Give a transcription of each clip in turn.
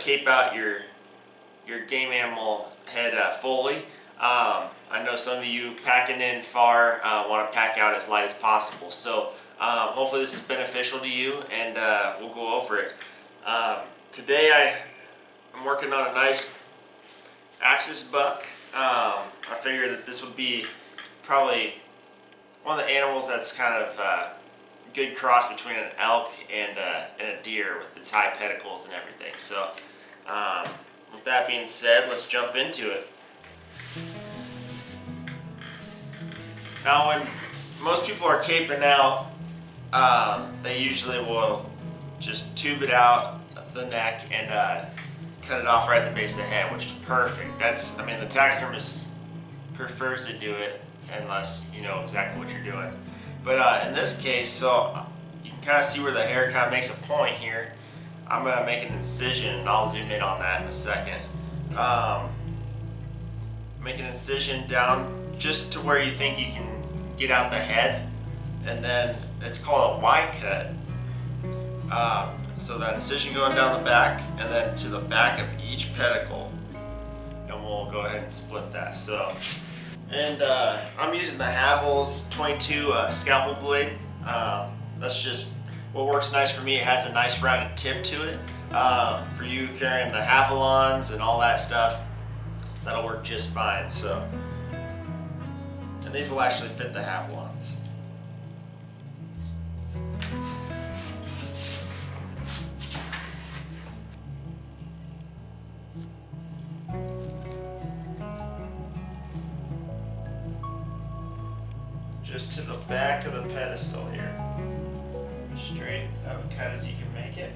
cape out your game animal head fully. I know some of you packing in far want to pack out as light as possible. So hopefully this is beneficial to you, and we'll go over it. Today I'm working on a nice axis buck. I figured that this would be probably one of the animals that's kind of a good cross between an elk and a deer with its high pedicles and everything. So with that being said, let's jump into it. Now when most people are caping out, they usually will just tube it out the neck and cut it off right at the base of the head, which is perfect. I mean, the taxidermist prefers to do it unless you know exactly what you're doing. But in this case, so you can kind of see where the hair kind of makes a point here. I'm going to make an incision, and I'll zoom in on that in a second. Make an incision down just to where you think you can get out the head, and then it's called a Y cut. So that incision going down the back, and then to the back of each pedicle, and we'll go ahead and split that. So, and I'm using the Havel's 22 scalpel blade. That's just what works nice for me. It has a nice rounded tip to it. For you carrying the Havelons and all that stuff, that'll work just fine. So, and these will actually fit the Havelons. Just to the back of the pedestal here. Straight up cut as you can make it.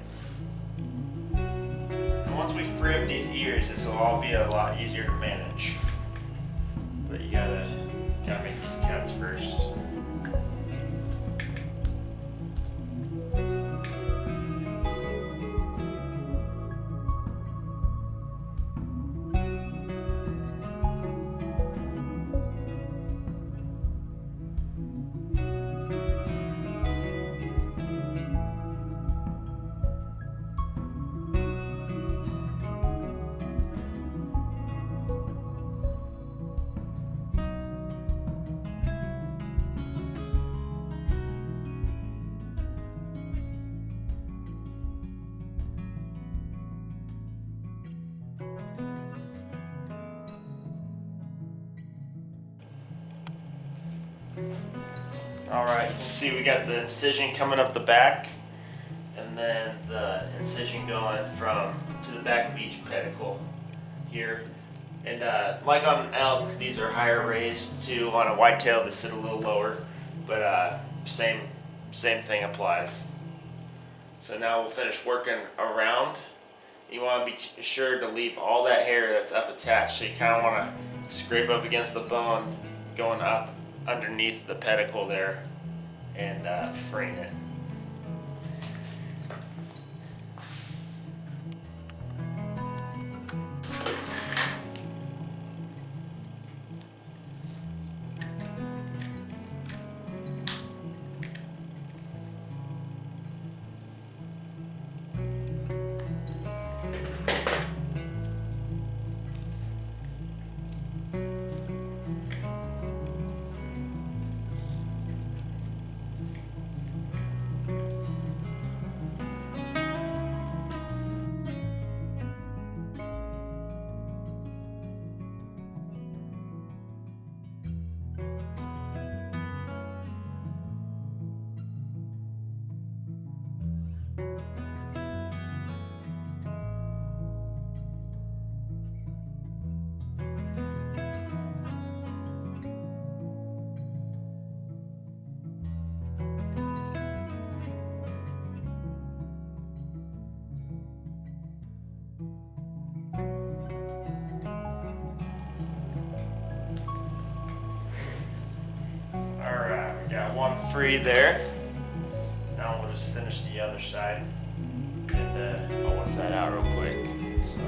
And once we free up these ears, this will all be a lot easier to manage. But you gotta make these cuts first. Alright, you can see we got the incision coming up the back, and then the incision going to the back of each pedicle here. And like on an elk, these are higher raised too. On a whitetail, they sit a little lower, but same thing applies. So now we'll finish working around. You want to be sure to leave all that hair that's up attached, so you kind of want to scrape up against the bone going up underneath the pedicle there and freeing it. Got one free there. Now we'll just finish the other side, and I'll whip that out real quick. So.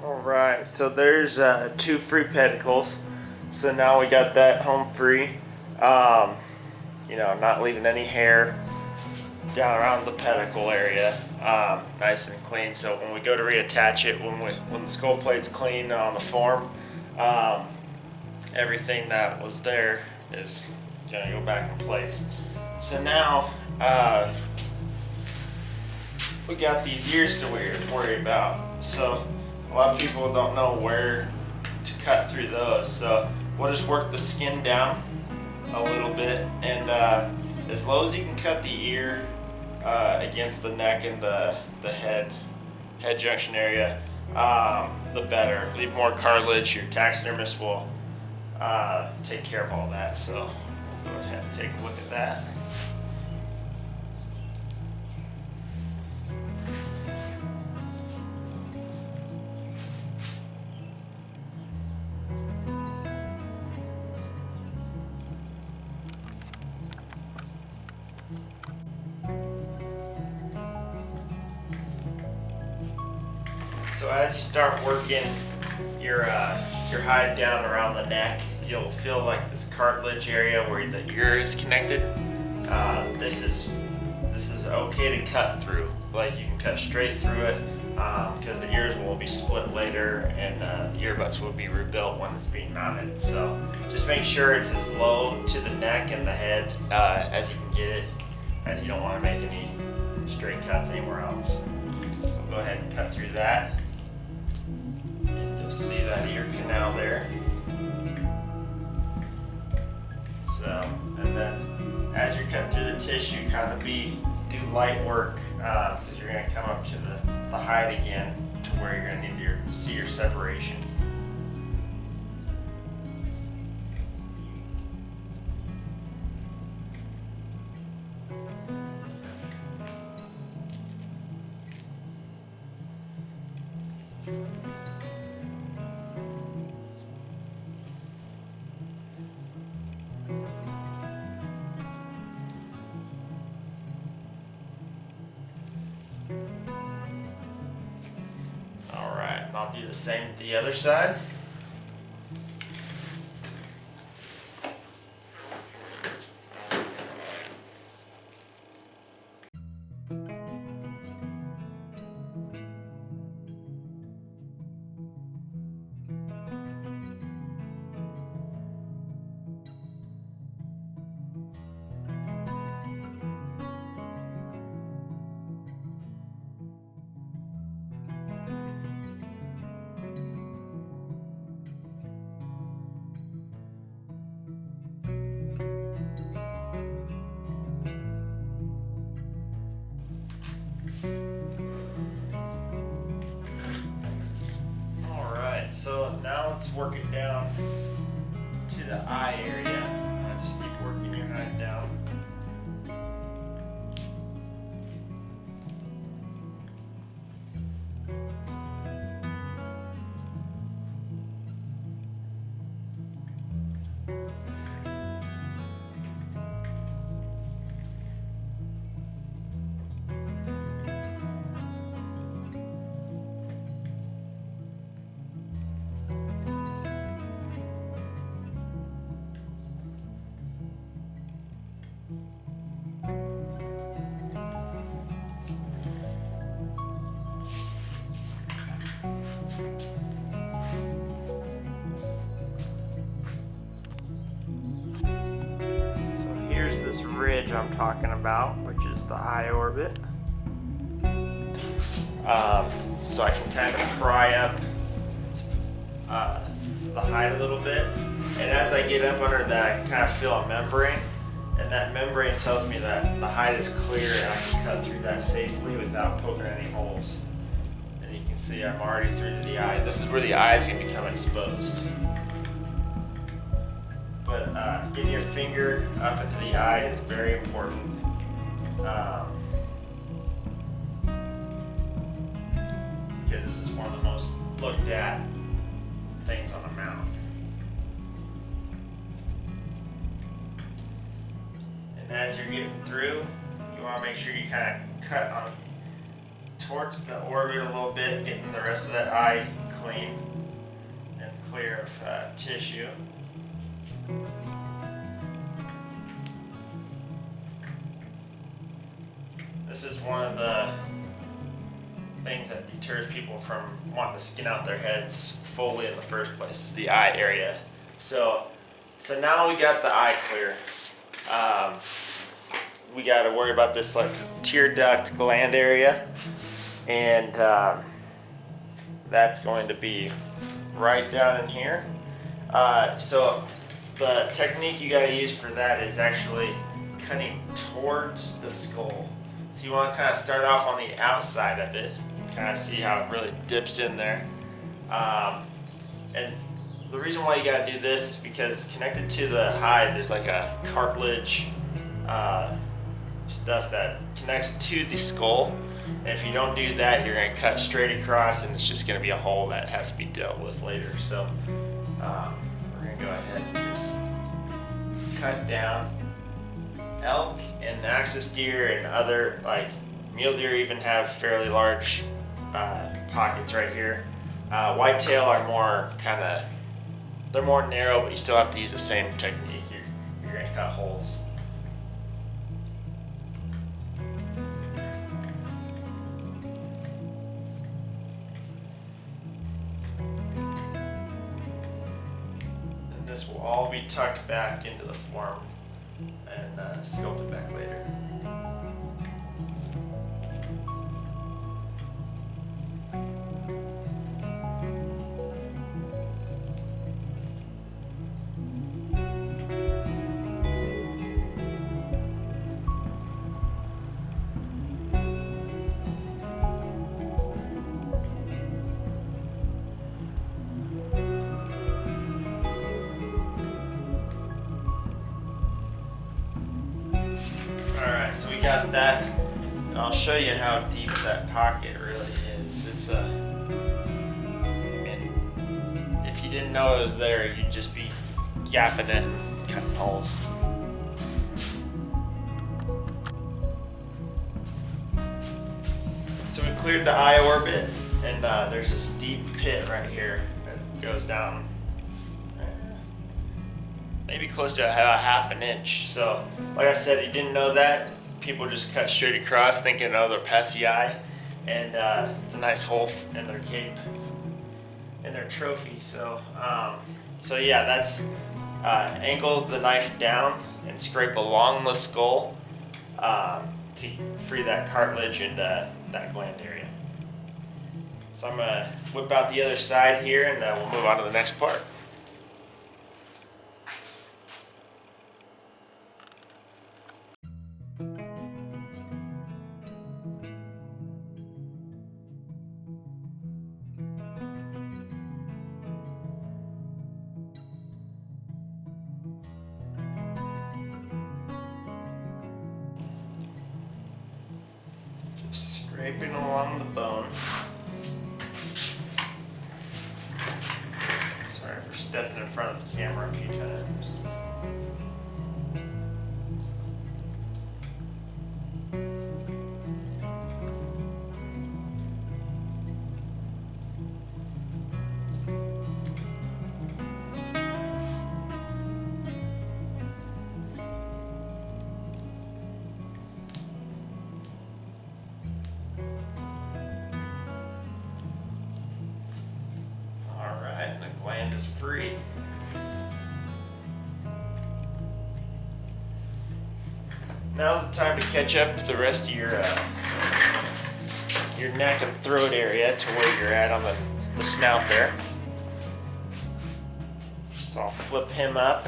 Alright, so there's 2 free pedicles. So now we got that home free. You know, not leaving any hair down around the pedicle area. Nice and clean. So when we go to reattach it, when the skull plate's clean on the form, everything that was there is gonna go back in place. So now we got these ears to worry about. So a lot of people don't know where to cut through those. So we'll just work the skin down a little bit, and as low as you can cut the ear against the neck and the head junction area, the better. Leave more cartilage. Your taxidermist will take care of all that. So we'll go ahead and take a look at that. So as you start working your hide down around the neck, you'll feel like this cartilage area where the ear is connected. This is okay to cut through. Like, you can cut straight through it because the ears will be split later, and the ear butts will be rebuilt when it's being mounted. So just make sure it's as low to the neck and the head as you can get it, as you don't want to make any straight cuts anywhere else. So go ahead and cut through that. See that ear canal there. So, and then as you're cutting through the tissue, kind of do light work because you're going to come up to the hide again to where you're going to need to see your separation. I'll do the same to the other side. So now let's work it down to the eye area. Just keep working your hand down. This ridge I'm talking about, which is the eye orbit. So I can kind of pry up the hide a little bit, and as I get up under that, I can kind of feel a membrane, and that membrane tells me that the hide is clear and I can cut through that safely without poking any holes. And you can See, I'm already through to the eye. This is where the eye is going to become exposed. But getting your finger up into the eye is very important. Because this is one of the most looked at things on a mount. And as you're getting through, you want to make sure you kind of cut on towards the orbit a little bit, getting the rest of that eye clean and clear of tissue. This is one of the things that deters people from wanting to skin out their heads fully in the first place, is the eye area. So now we got the eye clear. We got to worry about this like tear duct gland area, and that's going to be right down in here. So the technique you got to use for that is actually cutting towards the skull. So you want to kind of start off on the outside of it, kind of see how it really dips in there. And the reason why you got to do this is because connected to the hide, there's like a cartilage stuff that connects to the skull. And if you don't do that, you're going to cut straight across, and it's just going to be a hole that has to be dealt with later. So we're going to go ahead and just cut down. Elk and axis deer and other, like mule deer, even have fairly large pockets right here. Whitetail are more they're more narrow, but you still have to use the same technique. You're going to cut holes. And this will all be tucked back into the form and sculpted back later. Alright, so we got that, and I'll show you how deep that pocket really is. It's and if you didn't know it was there, you'd just be gapping it and cutting holes. So we cleared the eye orbit, and there's this deep pit right here that goes down maybe close to about half an inch. So, like I said, you didn't know that. People just cut straight across thinking, oh, they're past the eye. And it's a nice hole in their cape, in their trophy. So, yeah, that's angle the knife down and scrape along the skull to free that cartilage and that gland area. So I'm gonna whip out the other side here, and we'll move on to the next part. Scraping along the bone. Sorry for stepping in front of the camera a few times. And the gland is free. Now's the time to catch up the rest of your neck and throat area to where you're at on the snout there. So I'll flip him up.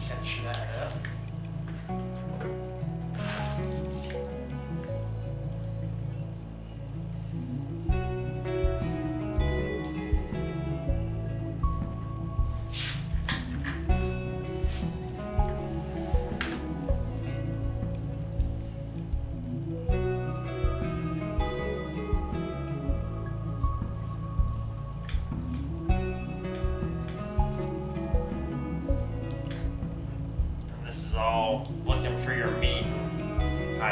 Catch that up.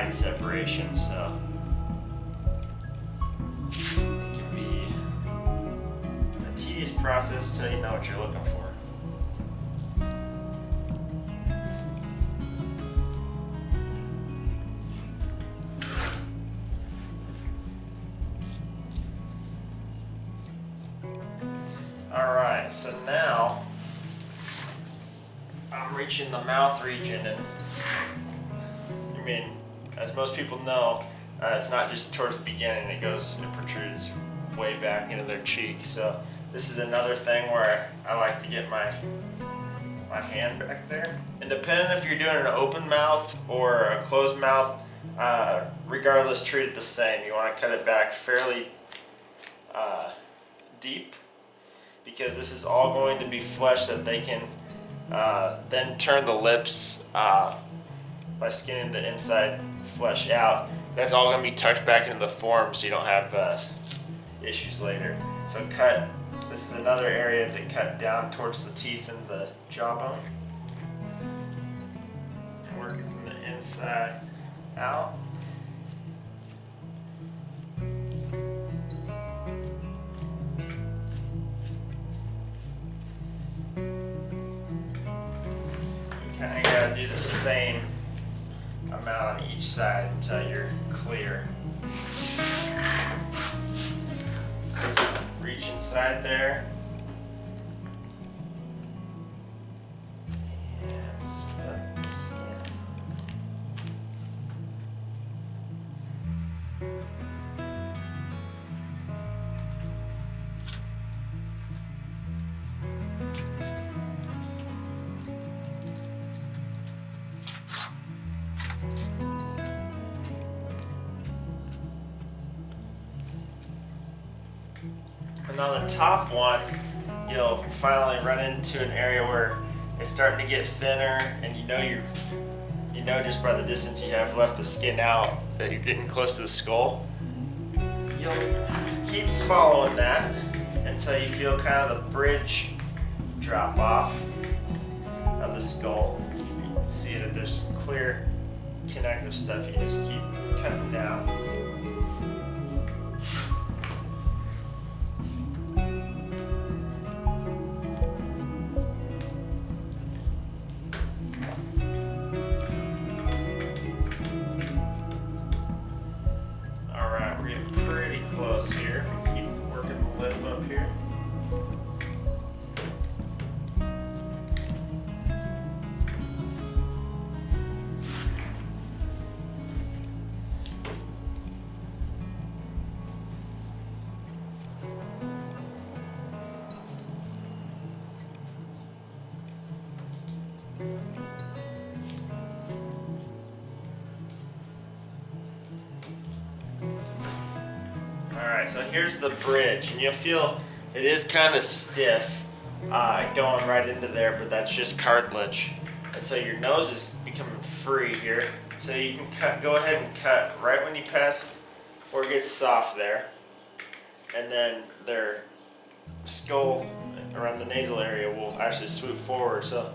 height separation, so it can be a tedious process till you know what you're looking for. Alright, so now I'm reaching the mouth region, and I mean, as most people know, it's not just towards the beginning, it protrudes way back into their cheek. So this is another thing where I like to get my hand back there. And depending if you're doing an open mouth or a closed mouth, regardless, treat it the same. You want to cut it back fairly deep, because this is all going to be flesh that they can then turn the lips by skinning the inside flesh out. That's all going to be tucked back into the form, so you don't have issues later. So this is another area that cut down towards the teeth and the jawbone. Working from the inside out. Kind of got to do the same amount on each side until you're clear. Reach inside there. And split the skin. And on the top one, you'll finally run into an area where it's starting to get thinner, and you know just by the distance you have left the skin out that you're getting close to the skull. You'll keep following that until you feel kind of the bridge drop off of the skull. You can see that there's some clear connective stuff. You just keep cutting down. Close here. Keep working the lip up here. Alright, so here's the bridge, and you'll feel it is kind of stiff going right into there, but that's just cartilage. And so your nose is becoming free here. So you can go ahead and cut right when you pass where it gets soft there. And then their skull around the nasal area will actually swoop forward, so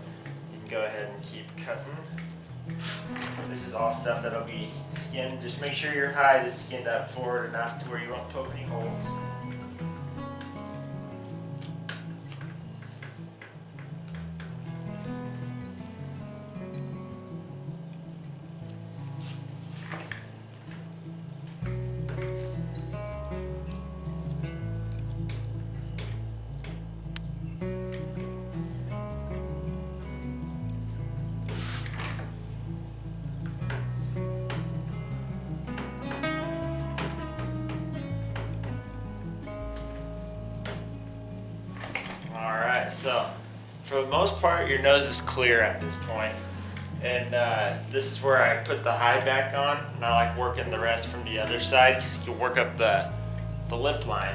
you can go ahead and keep cutting. This is all stuff that'll be skinned. Just make sure your hide is skinned up forward enough to where you won't poke any holes. So, for the most part, your nose is clear at this point. And this is where I put the hide back on, and I like working the rest from the other side because you can work up the lip line.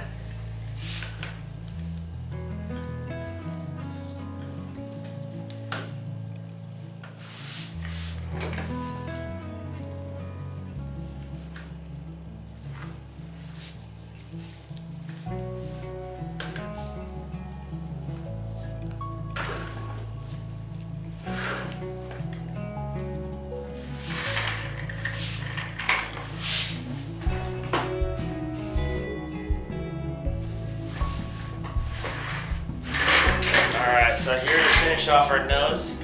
So here to finish off our nose,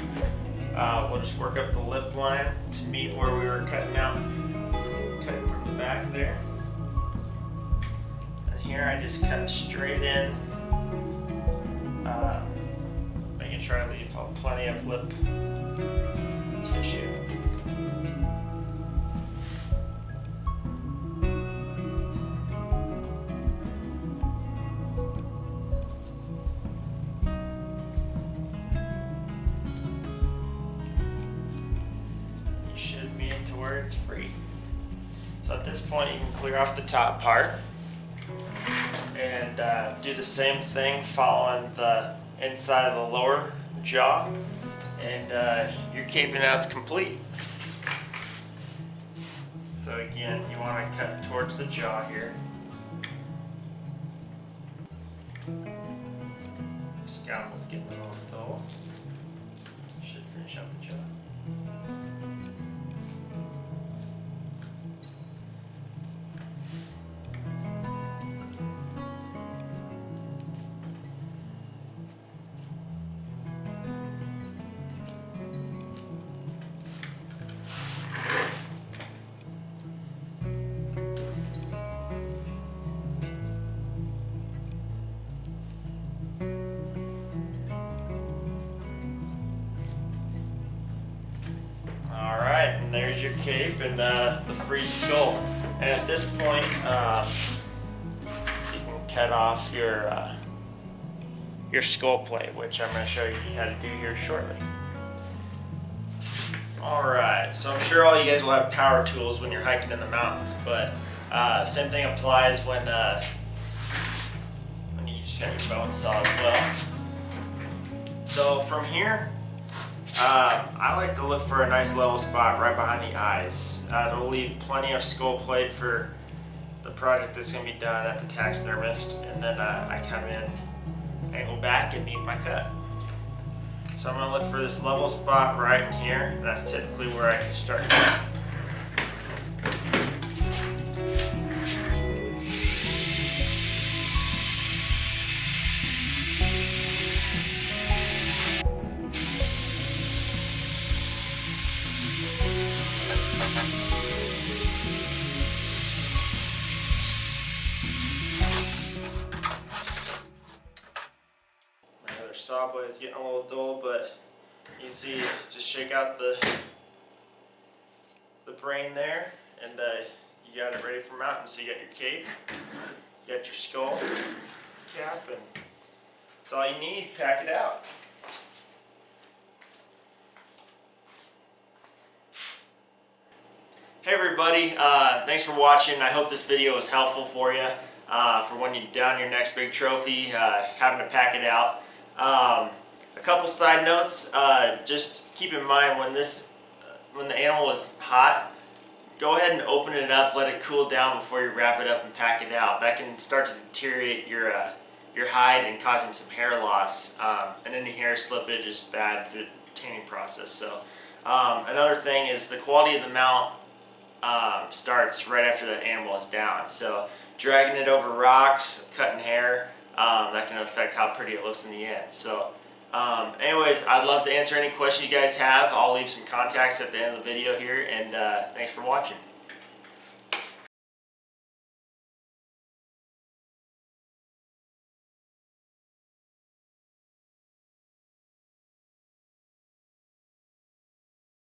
we'll just work up the lip line to meet where we were cutting from the back there. And here I just cut straight in, making sure I leave plenty of lip tissue. To where it's free. So at this point you can clear off the top part and do the same thing following the inside of the lower jaw, and your caping out's complete. So again, you want to cut towards the jaw here. Scalpel's getting a little dull. Should finish up the jaw. Alright, and there's your cape and the freed skull. And at this point, you can cut off your skull plate, which I'm going to show you how to do here shortly. Alright, so I'm sure all you guys will have power tools when you're hiking in the mountains, but same thing applies when you just have your bone saw as well. So from here, I like to look for a nice level spot right behind the eyes. It'll leave plenty of skull plate for the project that's going to be done at the taxidermist, and then I come in, angle back, and meet my cut. So I'm going to look for this level spot right in here. That's typically where I start. Saw blade is getting a little dull, but you see, just shake out the brain there, and you got it ready for mountain. So you got your cape, you got your skull cap, and that's all you need. Pack it out. Hey everybody, thanks for watching. I hope this video was helpful for you for when you're down your next big trophy, having to pack it out. A couple side notes, just keep in mind when the animal is hot, go ahead and open it up, let it cool down before you wrap it up and pack it out. That can start to deteriorate your hide and causing some hair loss, and any hair slippage is bad through the tanning process. So another thing is the quality of the mount starts right after that animal is down. So dragging it over rocks, cutting hair, that can affect how pretty it looks in the end. So anyways, I'd love to answer any questions you guys have. I'll leave some contacts at the end of the video here, and thanks for watching.